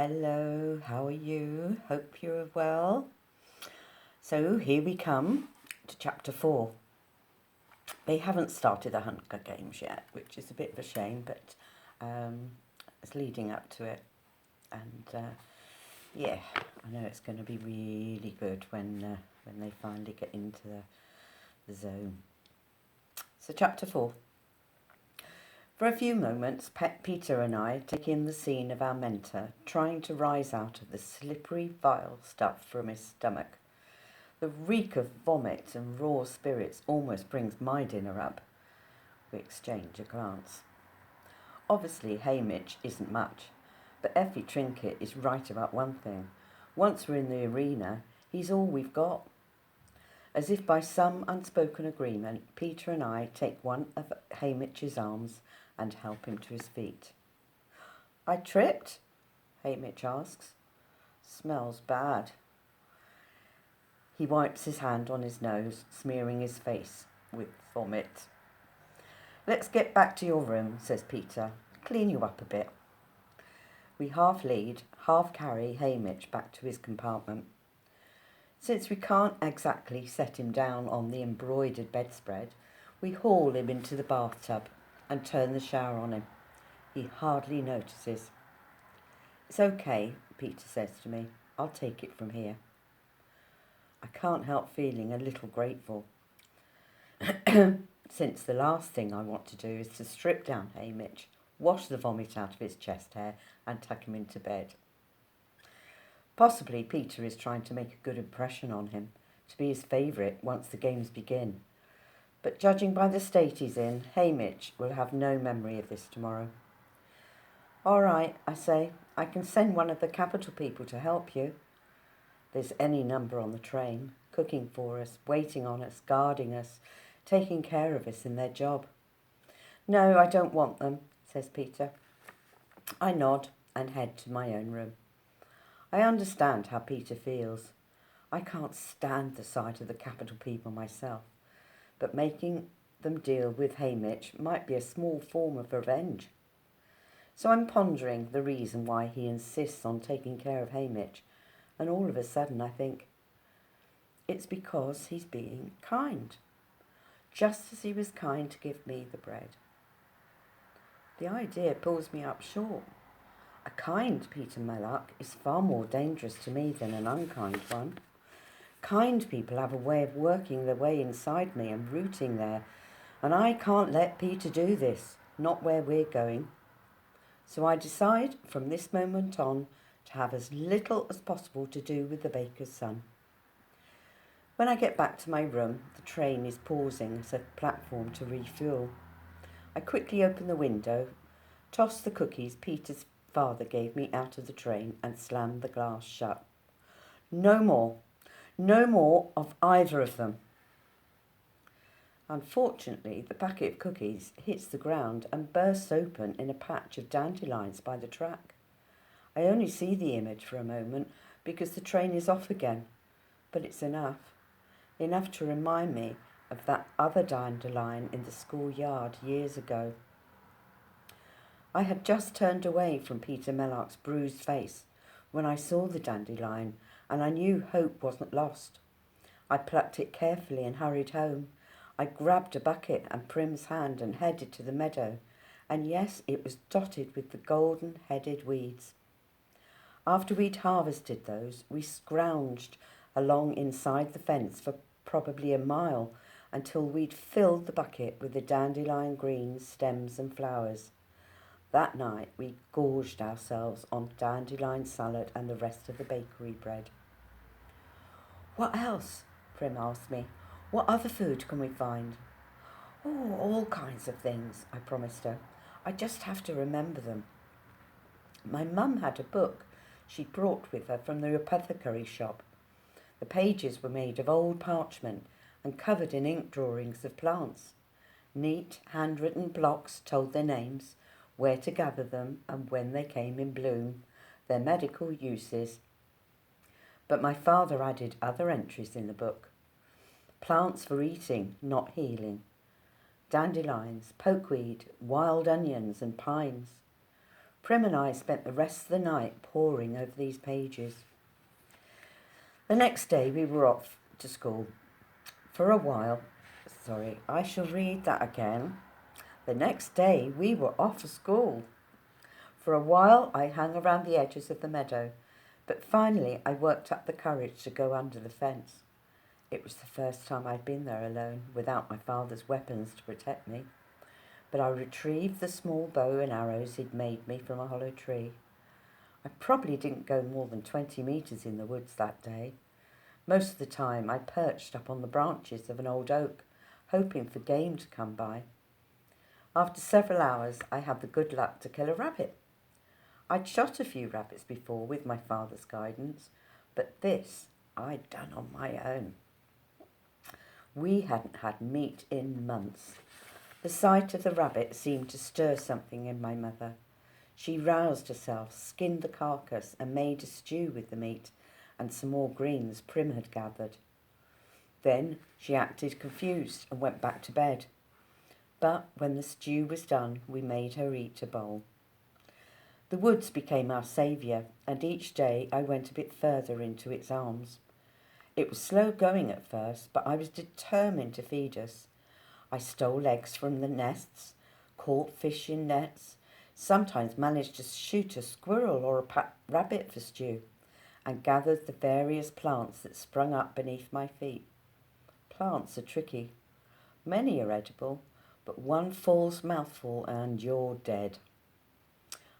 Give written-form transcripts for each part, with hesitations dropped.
Hello, how are you? Hope you're well. So here we come to chapter 4. They haven't started the Hunger Games yet, which is a bit of a shame, but it's leading up to it. And yeah, I know it's going to be really good when they finally get into the zone. So chapter 4. For a few moments, Peter and I take in the scene of our mentor trying to rise out of the slippery, vile stuff from his stomach. The reek of vomit and raw spirits almost brings my dinner up. We exchange a glance. Obviously, Haymitch isn't much, but Effie Trinket is right about one thing. Once we're in the arena, he's all we've got. As if by some unspoken agreement, Peter and I take one of Haymitch's arms and help him to his feet. "I tripped?" Haymitch asks. "Smells bad." He wipes his hand on his nose, smearing his face with vomit. "Let's get back to your room," says Peter. "Clean you up a bit." We half lead, half carry Haymitch back to his compartment. Since we can't exactly set him down on the embroidered bedspread, we haul him into the bathtub and turn the shower on him. He hardly notices. "It's okay," Peter says to me. "I'll take it from here." I can't help feeling a little grateful, since the last thing I want to do is to strip down Haymitch, wash the vomit out of his chest hair and tuck him into bed. Possibly Peter is trying to make a good impression on him, to be his favourite once the games begin. But judging by the state he's in, Haymitch will have no memory of this tomorrow. "All right," I say. "I can send one of the capital people to help you." There's any number on the train, cooking for us, waiting on us, guarding us, taking care of us in their job. "No, I don't want them," says Peter. I nod and head to my own room. I understand how Peter feels. I can't stand the sight of the capital people myself, but making them deal with Haymitch might be a small form of revenge. So I'm pondering the reason why he insists on taking care of Haymitch, and all of a sudden I think, it's because he's being kind, just as he was kind to give me the bread. The idea pulls me up short. A kind Peter Mellark is far more dangerous to me than an unkind one. Kind people have a way of working their way inside me and rooting there, and I can't let Peter do this, not where we're going. So I decide from this moment on to have as little as possible to do with the baker's son. When I get back to my room, the train is pausing at a platform to refuel. I quickly open the window, toss the cookies Peter's father gave me out of the train and slam the glass shut. No more of either of them. Unfortunately, the packet of cookies hits the ground and bursts open in a patch of dandelions by the track. I only see the image for a moment because the train is off again, but it's enough to remind me of that other dandelion in the schoolyard years ago. I had just turned away from Peter Mellark's bruised face when I saw the dandelion, and I knew hope wasn't lost. I plucked it carefully and hurried home. I grabbed a bucket and Prim's hand and headed to the meadow, and yes, it was dotted with the golden-headed weeds. After we'd harvested those, we scrounged along inside the fence for probably a mile until we'd filled the bucket with the dandelion greens, stems and flowers. That night we gorged ourselves on dandelion salad and the rest of the bakery bread. "What else?" Prim asked me. "What other food can we find?" "Oh, all kinds of things," I promised her. "I just have to remember them." My mum had a book she'd brought with her from the apothecary shop. The pages were made of old parchment and covered in ink drawings of plants. Neat, handwritten blocks told their names, where to gather them and when they came in bloom, their medical uses. But my father added other entries in the book. Plants for eating, not healing. Dandelions, pokeweed, wild onions and pines. Prim and I spent the rest of the night poring over these pages. The next day we were off to school. For a while, I shall read that again. The next day we were off to school. For a while I hung around the edges of the meadow, but finally I worked up the courage to go under the fence. It was the first time I'd been there alone, without my father's weapons to protect me. But I retrieved the small bow and arrows he'd made me from a hollow tree. I probably didn't go more than 20 metres in the woods that day. Most of the time I perched up on the branches of an old oak, hoping for game to come by. After several hours I had the good luck to kill a rabbit. I'd shot a few rabbits before with my father's guidance, but this I'd done on my own. We hadn't had meat in months. The sight of the rabbit seemed to stir something in my mother. She roused herself, skinned the carcass and made a stew with the meat and some more greens Prim had gathered. Then she acted confused and went back to bed. But when the stew was done, we made her eat a bowl. The woods became our saviour, and each day I went a bit further into its arms. It was slow going at first, but I was determined to feed us. I stole eggs from the nests, caught fish in nets, sometimes managed to shoot a squirrel or a rabbit for stew, and gathered the various plants that sprung up beneath my feet. Plants are tricky. Many are edible, but one false mouthful and you're dead.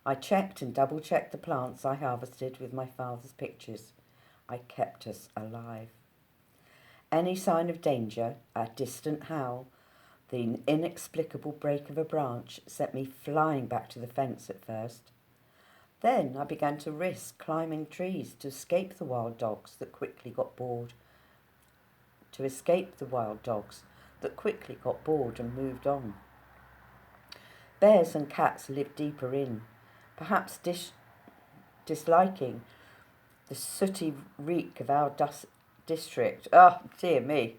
I checked and double-checked the plants I harvested with my father's pictures. I kept us alive. Any sign of danger, a distant howl, the inexplicable break of a branch sent me flying back to the fence at first. Then I began to risk climbing trees to escape the wild dogs that quickly got bored. And moved on. Bears and cats lived deeper in, perhaps disliking the sooty reek of our district. Oh, dear me.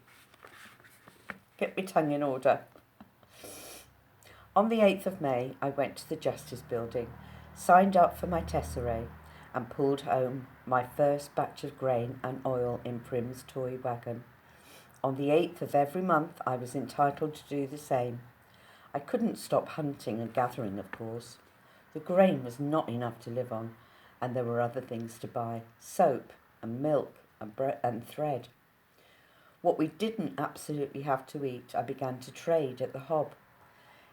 Get my tongue in order. On the 8th of May, I went to the Justice Building, signed up for my tesserae, and pulled home my first batch of grain and oil in Prim's toy wagon. On the 8th of every month, I was entitled to do the same. I couldn't stop hunting and gathering, of course. The grain was not enough to live on, and there were other things to buy, soap and milk and bread and thread. What we didn't absolutely have to eat, I began to trade at the Hob.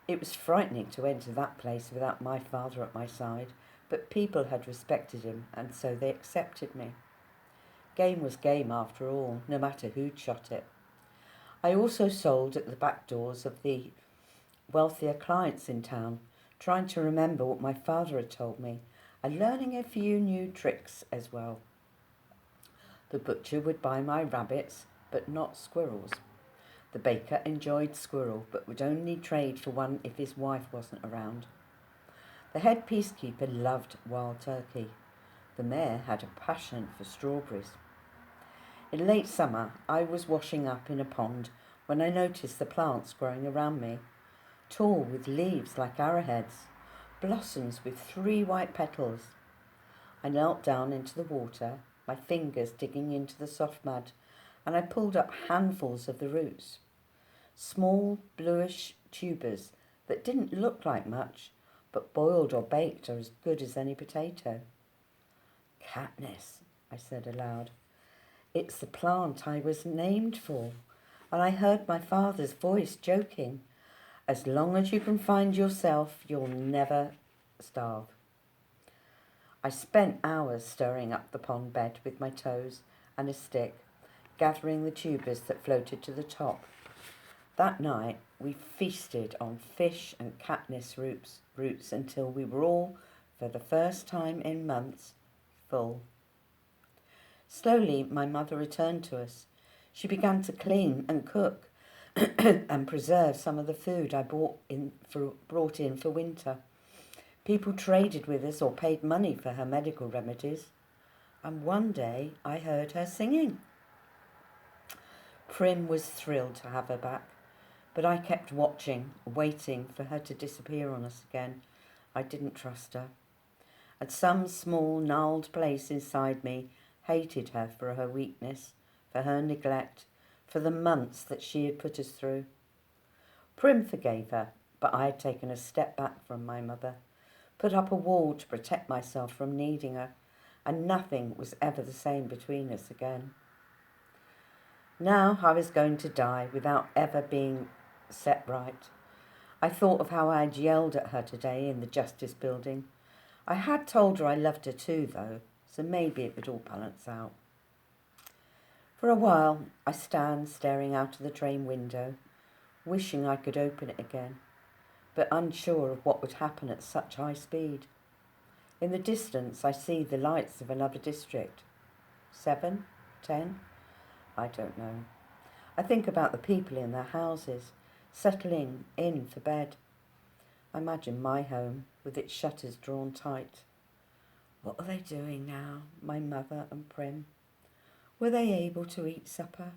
It was frightening to enter that place without my father at my side, but people had respected him, and so they accepted me. Game was game after all, no matter who'd shot it. I also sold at the back doors of the wealthier clients in town, trying to remember what my father had told me, and learning a few new tricks as well. The butcher would buy my rabbits, but not squirrels. The baker enjoyed squirrel, but would only trade for one if his wife wasn't around. The head peacekeeper loved wild turkey. The mayor had a passion for strawberries. In late summer, I was washing up in a pond when I noticed the plants growing around me, tall with leaves like arrowheads, blossoms with 3 white petals. I knelt down into the water, my fingers digging into the soft mud, and I pulled up handfuls of the roots. Small, bluish tubers that didn't look like much, but boiled or baked are as good as any potato. Katniss, I said aloud. It's the plant I was named for, and I heard my father's voice joking. As long as you can find yourself, you'll never starve. I spent hours stirring up the pond bed with my toes and a stick, gathering the tubers that floated to the top. That night, we feasted on fish and Katniss roots until we were all, for the first time in months, full. Slowly, my mother returned to us. She began to clean and cook and preserve some of the food I brought in for winter. People traded with us or paid money for her medical remedies. And one day, I heard her singing. Prim was thrilled to have her back, but I kept watching, waiting for her to disappear on us again. I didn't trust her. and some small, gnarled place inside me hated her for her weakness, for her neglect, for the months that she had put us through. Prim forgave her, but I had taken a step back from my mother, put up a wall to protect myself from needing her, and nothing was ever the same between us again. Now I was going to die without ever being set right. I thought of how I had yelled at her today in the Justice Building. I had told her I loved her too, though, so maybe it would all balance out. For a while, I stand staring out of the train window, wishing I could open it again, but unsure of what would happen at such high speed. In the distance, I see the lights of another district. 7? 10? I don't know. I think about the people in their houses, settling in for bed. I imagine my home, with its shutters drawn tight. What are they doing now, my mother and Prim? Were they able to eat supper?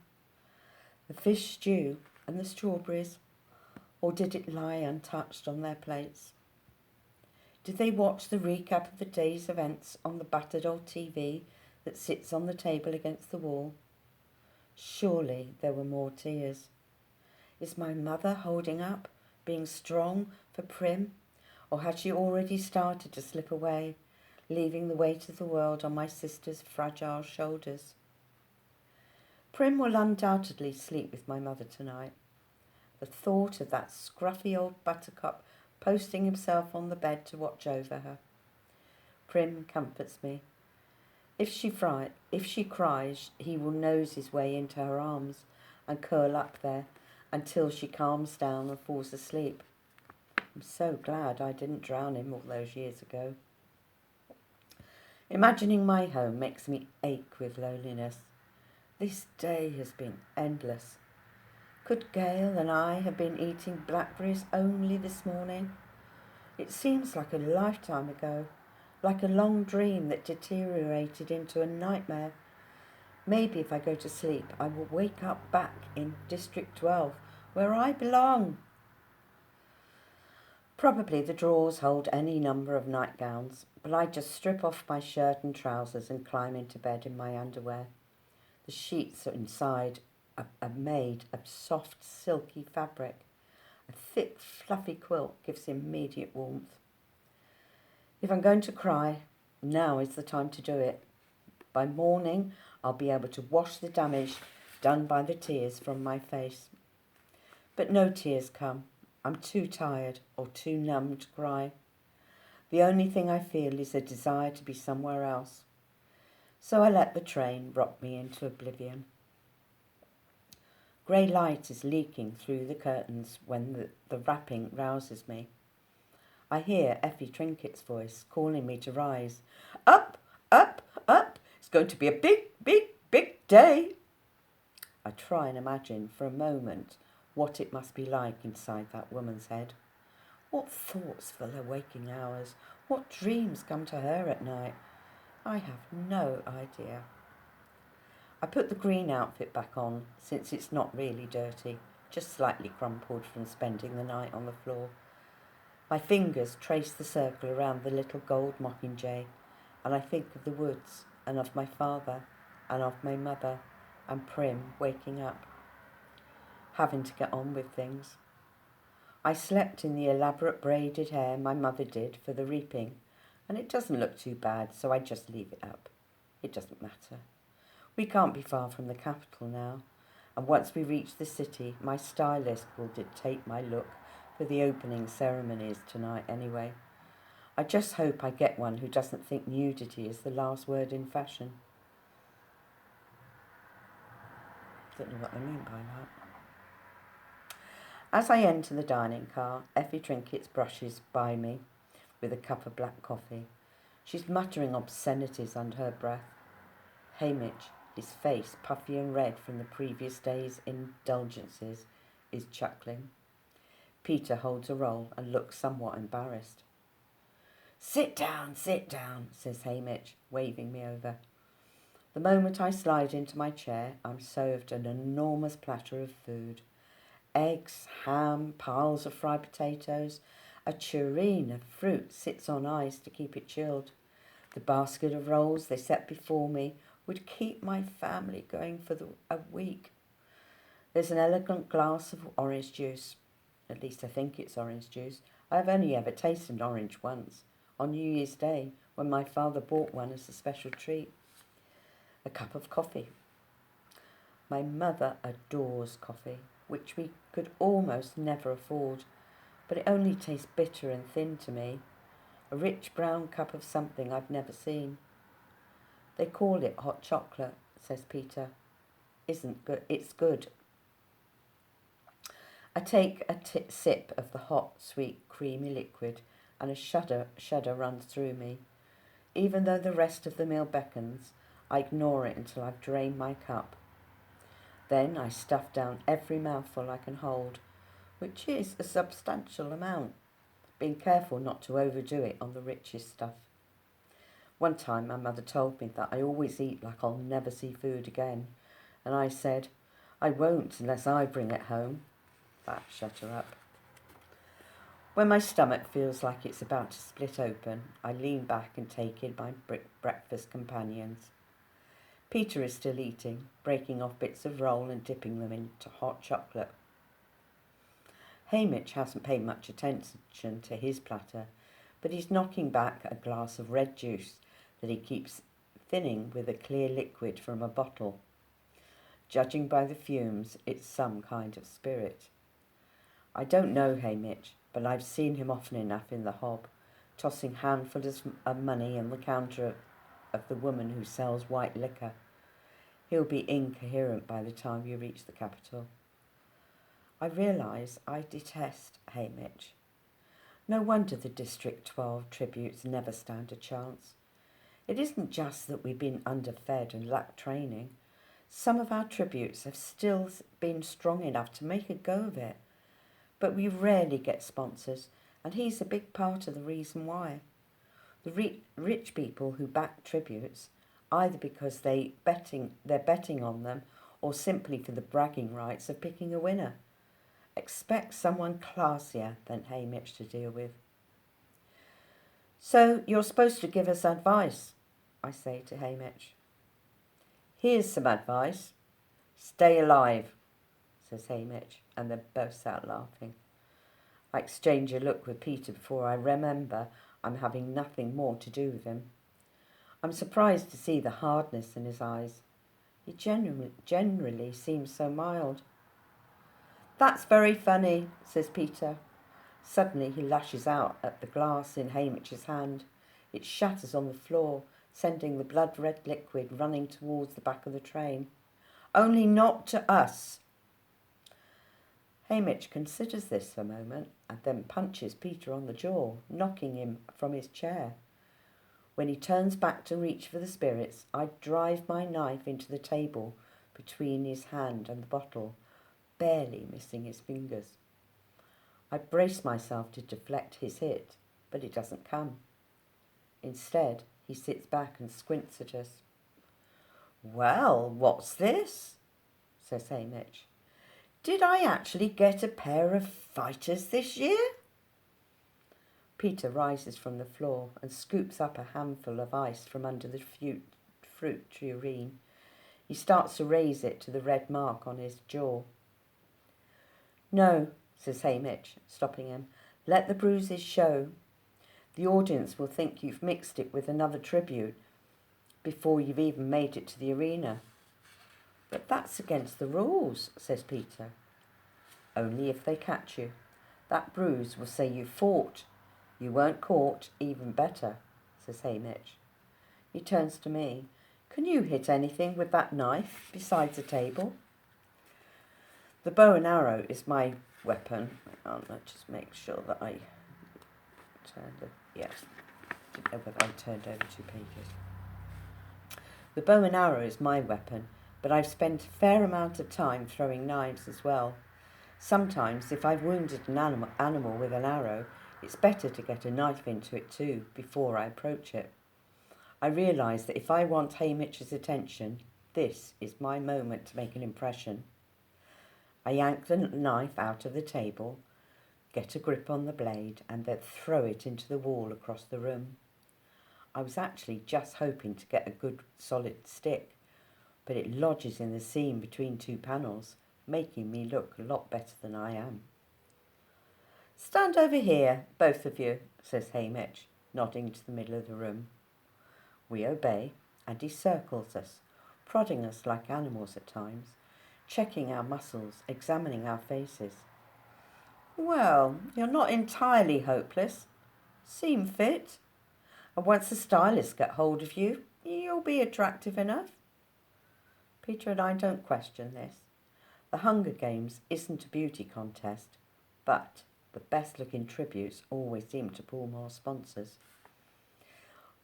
The fish stew and the strawberries? Or did it lie untouched on their plates? Did they watch the recap of the day's events on the battered old TV that sits on the table against the wall? Surely there were more tears. Is my mother holding up, being strong for Prim? Or had she already started to slip away, leaving the weight of the world on my sister's fragile shoulders? Prim will undoubtedly sleep with my mother tonight. The thought of that scruffy old buttercup posting himself on the bed to watch over her. Prim comforts me. If she cries, he will nose his way into her arms and curl up there until she calms down and falls asleep. I'm so glad I didn't drown him all those years ago. Imagining my home makes me ache with loneliness. This day has been endless. Could Gail and I have been eating blackberries only this morning? It seems like a lifetime ago, like a long dream that deteriorated into a nightmare. Maybe if I go to sleep, I will wake up back in District 12, where I belong. Probably the drawers hold any number of nightgowns, but I just strip off my shirt and trousers and climb into bed in my underwear. The sheets are inside are made of soft, silky fabric. A thick, fluffy quilt gives immediate warmth. If I'm going to cry, now is the time to do it. By morning, I'll be able to wash the damage done by the tears from my face. But no tears come. I'm too tired or too numb to cry. The only thing I feel is a desire to be somewhere else. So I let the train rock me into oblivion. Grey light is leaking through the curtains when the rapping rouses me. I hear Effie Trinket's voice calling me to rise. Up, up, up. It's going to be a big, big, big day. I try and imagine for a moment what it must be like inside that woman's head. What thoughts fill her waking hours? What dreams come to her at night? I have no idea. I put the green outfit back on, since it's not really dirty, just slightly crumpled from spending the night on the floor. My fingers trace the circle around the little gold mockingjay, and I think of the woods, and of my father, and of my mother, and Prim waking up, having to get on with things. I slept in the elaborate braided hair my mother did for the reaping, and it doesn't look too bad, so I just leave it up. It doesn't matter. We can't be far from the capital now, and once we reach the city, my stylist will dictate my look for the opening ceremonies tonight anyway. I just hope I get one who doesn't think nudity is the last word in fashion. Don't know what I mean by that. As I enter the dining car, Effie Trinkets brushes by me with a cup of black coffee. She's muttering obscenities under her breath. Hamish, his face puffy and red from the previous day's indulgences, is chuckling. Peter holds a roll and looks somewhat embarrassed. Sit down, says Hamish, waving me over. The moment I slide into my chair, I'm served an enormous platter of food. Eggs, ham, piles of fried potatoes. A tureen of fruit sits on ice to keep it chilled. The basket of rolls they set before me would keep my family going for a week. There's an elegant glass of orange juice. At least I think it's orange juice. I've only ever tasted an orange once, on New Year's Day, when my father bought one as a special treat. A cup of coffee. My mother adores coffee, which we could almost never afford, but it only tastes bitter and thin to me. A rich brown cup of something I've never seen. They call it hot chocolate, says Peter. Isn't good. It's good. I take a sip of the hot, sweet, creamy liquid, and a shudder runs through me. Even though the rest of the meal beckons, I ignore it until I've drained my cup. Then I stuff down every mouthful I can hold, which is a substantial amount, being careful not to overdo it on the richest stuff. One time my mother told me that I always eat like I'll never see food again, and I said, I won't unless I bring it home. That shut her up. When my stomach feels like it's about to split open, I lean back and take in my breakfast companions. Peter is still eating, breaking off bits of roll and dipping them into hot chocolate. Hamish hasn't paid much attention to his platter, but he's knocking back a glass of red juice that he keeps thinning with a clear liquid from a bottle. Judging by the fumes, it's some kind of spirit. I don't know Hamish, but I've seen him often enough in the Hob, tossing handfuls of money on the counter of the woman who sells white liquor. He'll be incoherent by the time you reach the capital. I realise I detest Hamish. No wonder the District 12 tributes never stand a chance. It isn't just that we've been underfed and lack training. Some of our tributes have still been strong enough to make a go of it, but we rarely get sponsors, and he's a big part of the reason why. The rich people who back tributes, either because they're betting on them or simply for the bragging rights of picking a winner, expect someone classier than Hamish to deal with. So you're supposed to give us advice, I say to Hamish. Here's some advice. Stay alive, says Hamish, and they burst out laughing. I exchange a look with Peter before I remember I'm having nothing more to do with him. I'm surprised to see the hardness in his eyes. He generally seems so mild. That's very funny, says Peter. Suddenly he lashes out at the glass in Hamish's hand. It shatters on the floor, sending the blood-red liquid running towards the back of the train. Only not to us. Hamish considers this for a moment and then punches Peter on the jaw, knocking him from his chair. When he turns back to reach for the spirits, I drive my knife into the table between his hand and the bottle, barely missing his fingers. I brace myself to deflect his hit, but it doesn't come. Instead, he sits back and squints at us. Well, what's this? Says Hamish. Did I actually get a pair of fighters this year? Peter rises from the floor and scoops up a handful of ice from under the fruit tureen. He starts to raise it to the red mark on his jaw. No, says Hamish, stopping him. Let the bruises show. The audience will think you've mixed it with another tribute before you've even made it to the arena. But that's against the rules, says Peter. Only if they catch you. That bruise will say you fought. You weren't caught, even better, says Hamish. He turns to me. Can you hit anything with that knife besides a table? The bow and arrow is my weapon. I'll just make sure that I didn't know whether I turned over 2 pages. The bow and arrow is my weapon, but I've spent a fair amount of time throwing knives as well. Sometimes, if I've wounded an animal with an arrow, it's better to get a knife into it too before I approach it. I realise that if I want Hamish's attention, this is my moment to make an impression. I yank the knife out of the table, get a grip on the blade, and then throw it into the wall across the room. I was actually just hoping to get a good solid stick, but it lodges in the seam between two panels, making me look a lot better than I am. Stand over here, both of you, says Hamish, nodding to the middle of the room. We obey, and he circles us, prodding us like animals at times, checking our muscles, examining our faces. Well, you're not entirely hopeless. Seem fit. And once the stylists get hold of you, you'll be attractive enough. Peter and I don't question this. The Hunger Games isn't a beauty contest, but the best-looking tributes always seem to pull more sponsors.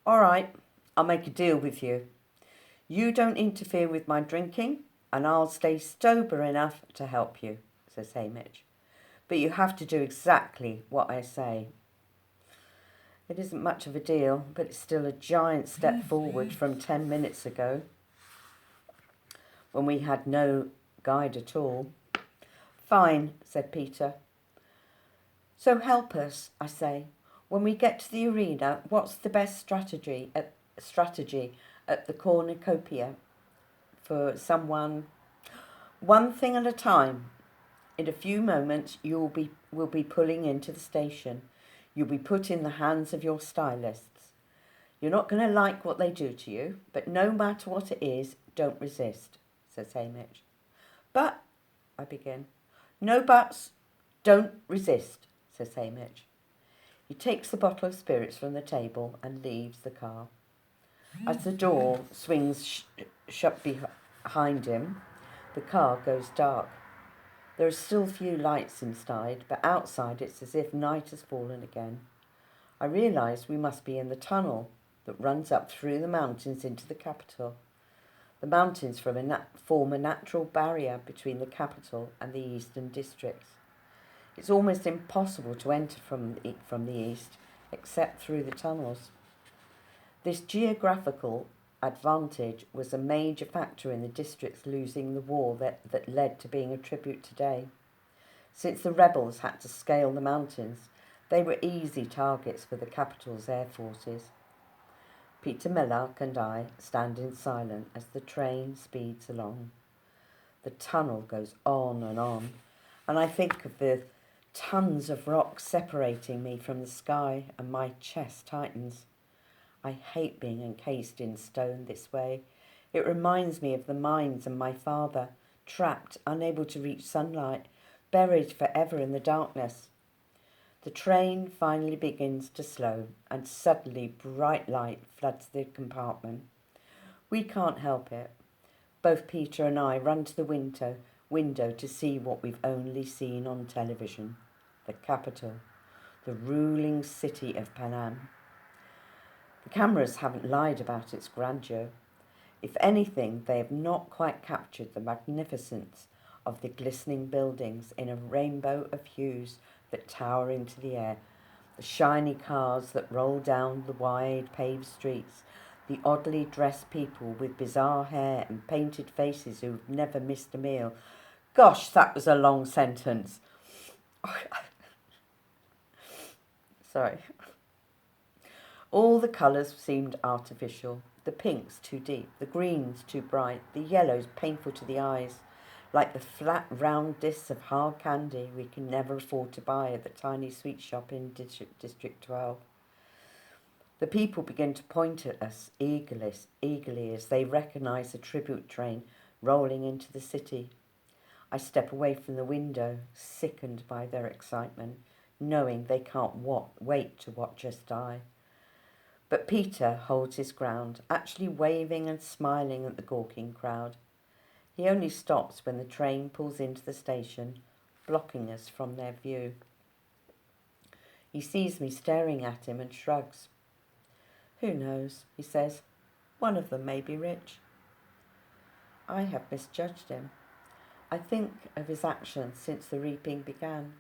All right, I'll make a deal with you. You don't interfere with my drinking, and I'll stay sober enough to help you, says Hamish. But you have to do exactly what I say. It isn't much of a deal, but it's still a giant step forward from 10 minutes ago, when we had no guide at all. Fine, said Peter. So help us, I say. When we get to the arena, what's the best strategy at the cornucopia for someone? One thing at a time. In a few moments, we'll be pulling into the station. You'll be put in the hands of your stylists. You're not going to like what they do to you, but no matter what it is, don't resist, says Hamish. But, I begin. No buts. Don't resist, says Hamish. He takes the bottle of spirits from the table and leaves the car. As the door swings shut behind him, the car goes dark. There are still few lights inside, but outside it's as if night has fallen again. I realise we must be in the tunnel that runs up through the mountains into the capital. The mountains form a natural barrier between the capital and the eastern districts. It's almost impossible to enter from the east, except through the tunnels. This geographical advantage was a major factor in the districts losing the war that led to being a tribute today. Since the rebels had to scale the mountains, they were easy targets for the capital's air forces. Peter Millark and I stand in silence as the train speeds along. The tunnel goes on, and I think of the tons of rock separating me from the sky, and my chest tightens. I hate being encased in stone this way. It reminds me of the mines and my father, trapped, unable to reach sunlight, buried forever in the darkness. The train finally begins to slow, and suddenly bright light floods the compartment. We can't help it. Both Peter and I run to the window to see what we've only seen on television. The capital, the ruling city of Panam. The cameras haven't lied about its grandeur. If anything, they have not quite captured the magnificence of the glistening buildings in a rainbow of hues that tower into the air, the shiny cars that roll down the wide paved streets, the oddly dressed people with bizarre hair and painted faces who've never missed a meal. Gosh, that was a long sentence. Sorry. All the colours seemed artificial. The pinks too deep, the greens too bright, the yellows painful to the eyes, like the flat round discs of hard candy we can never afford to buy at the tiny sweet shop in District 12. The people begin to point at us eagerly as they recognise the tribute train rolling into the city. I step away from the window, sickened by their excitement, knowing they can't wait to watch us die. But Peter holds his ground, actually waving and smiling at the gawking crowd. He only stops when the train pulls into the station, blocking us from their view. He sees me staring at him and shrugs. Who knows, he says. One of them may be rich. I have misjudged him. I think of his actions since the reaping began.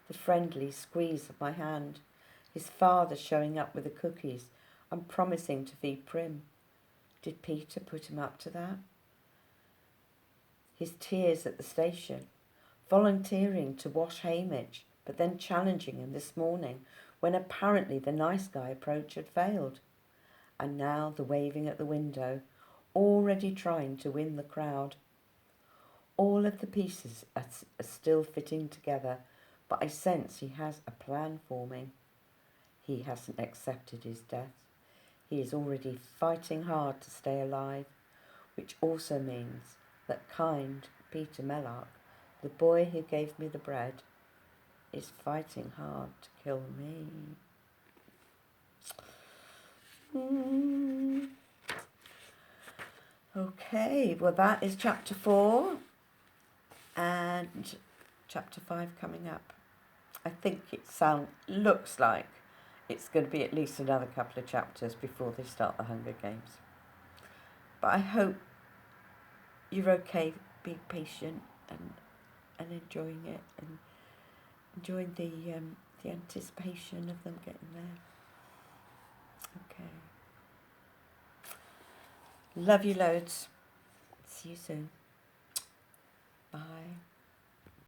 The friendly squeeze of my hand, his father showing up with the cookies and promising to feed Prim. Did Peter put him up to that? His tears at the station, volunteering to wash Hamish, but then challenging him this morning when apparently the nice guy approach had failed. And now the waving at the window, already trying to win the crowd. All of the pieces are still fitting together, but I sense he has a plan forming. He hasn't accepted his death. He is already fighting hard to stay alive, which also means that kind Peter Mellark, the boy who gave me the bread, is fighting hard to kill me. Okay, well that is chapter 4 and chapter 5 coming up. I think it looks like it's going to be at least another couple of chapters before they start the Hunger Games. But I hope you're okay being patient and enjoying it and enjoying the anticipation of them getting there. Okay. Love you loads. See you soon.